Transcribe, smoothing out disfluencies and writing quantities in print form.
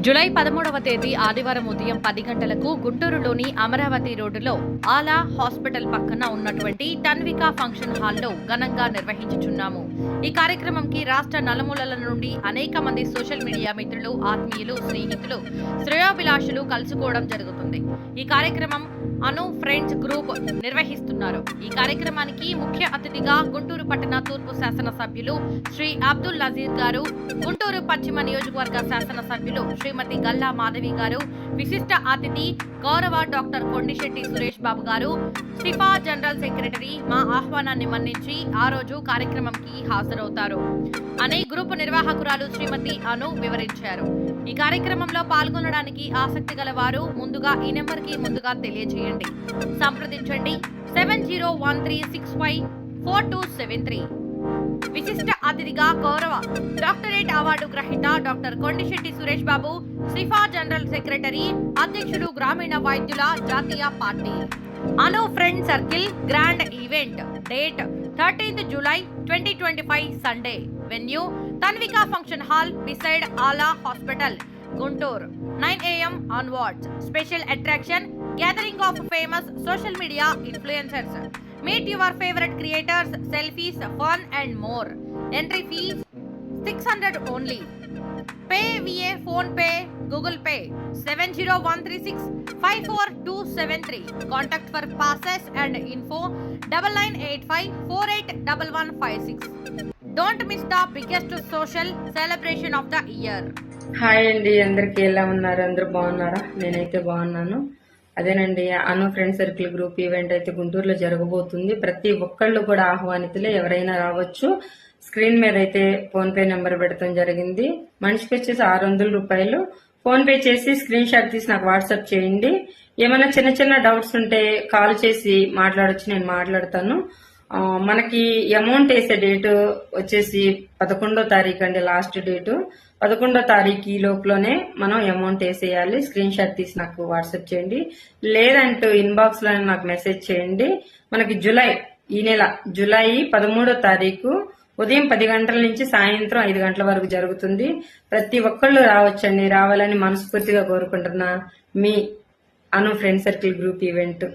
July 13వ తేదీ ఆదివారం ఉదయం 10 గంటలకు గుంటూరులోని అమరావతి రోడ్డులో ఆలా హాస్పిటల్ పక్కన ఉన్నటువంటి తన్విక ఫంక్షన్ హాల్లో ఘనంగా నిర్వహించుచున్నాము. ఈ కార్యక్రమంకి రాష్ట్ర నలుమూలల నుండి అనేక మంది సోషల్ మీడియా మిత్రులు, ఆత్మీయులు, స్నేహితులు, శ్రేయోభిలాషులు కలుసుకోవడం జరుగుతుంది. ఈ కార్యక్రమం అను ఫ్రెండ్స్ గ్రూప్ నిర్వహిస్తున్నారు. ఈ కార్యక్రమానికి ముఖ్య అతిథిగా గుంటూరు పట్టణ తూర్పు శాసనసభ్యులు శ్రీ అబ్దుల్ నజీర్ గారు, గుంటూరు పశ్చిమ నియోజకవర్గ శాసనసభ్యులు శ్రీమతి గల్లా మాధవి గారు, విశిష్ట అతిథి గౌరవ డాక్టర్ కొండిశెట్టి సురేష్ బాబు గారు, సిఫా జనరల్ సెక్రటరీ మా ఆహ్వానాన్ని మన్నించి ఆ రోజు కార్యక్రమంకి హాజరవుతారు అని గ్రూపు నిర్వాహకురాలు శ్రీమతి అను వివరించారు. ఈ కార్యక్రమంలో పాల్గొనడానికి ఆసక్తి గల వారు ముందుగా ఈ నెంబర్ కి ముందుగా తెలియజేయండి. సంప్రదించండి 7013654273. విశిష్ట అతిథిగా గౌరవ డాక్టరేట్ అవార్డు గ్రహీత doctor Kondisetti Suresh Babu, Sifa general secretary, అధ్యక్షుడు గ్రామీణ వైద్యుల జాతీయ పార్టీ. Anu friend circle grand event. Date 13th July 2025 Sunday. Venue Tanvika function hall beside Ala hospital, Guntur. 9 AM onwards. Special attraction gathering of famous social media influencers. Meet your favorite creators, selfies, fun and more. Entry fees 600 only. Pay via Phone Pay, Google Pay 70136544273. Contact for passes and info 9985481156. Don't miss the biggest social celebration of the year. Hi అండి, అందరికి ఎలా ఉన్నారు? అందరూ బాగున్నారా? నేనైతే బాగున్నాను. అదేనండి, అను friend circle group event అయితే గుంటూరులో జరగబోతుంది. ప్రతి ఒక్కళ్ళు కూడా ఆహ్వానితులే, ఎవరైనా రావచ్చు. స్క్రీన్ మీద అయితే ఫోన్ పే నెంబర్ పెడతాం జరిగింది. మనిషికి వచ్చేసి 600 రూపాయలు. ఫోన్ పే చేసి స్క్రీన్ షాట్ తీసి నాకు వాట్సాప్ చేయండి. ఏమైనా చిన్న చిన్న డౌట్స్ ఉంటే కాల్ చేసి మాట్లాడొచ్చు, నేను మాట్లాడతాను. మనకి అమౌంట్ వేసే డేట్ వచ్చేసి 11వ తారీఖు అండి, లాస్ట్ డేటు. 11వ తారీఖు ఈ లోపలనే మనం అమౌంట్ వేసేయాలి. స్క్రీన్ షాట్ తీసి నాకు వాట్సాప్ చేయండి, లేదంటూ ఇన్బాక్స్ లో నాకు మెసేజ్ చేయండి. మనకి ఈ నెల జూలై 13వ తారీఖు ఉదయం 10 గంటల నుంచి సాయంత్రం 5 గంటల వరకు జరుగుతుంది. ప్రతి ఒక్కళ్ళు రావచ్చండి. రావాలని మనస్ఫూర్తిగా కోరుకుంటున్నా. మీ అను ఫ్రెండ్ సర్కిల్ గ్రూప్ ఈవెంట్.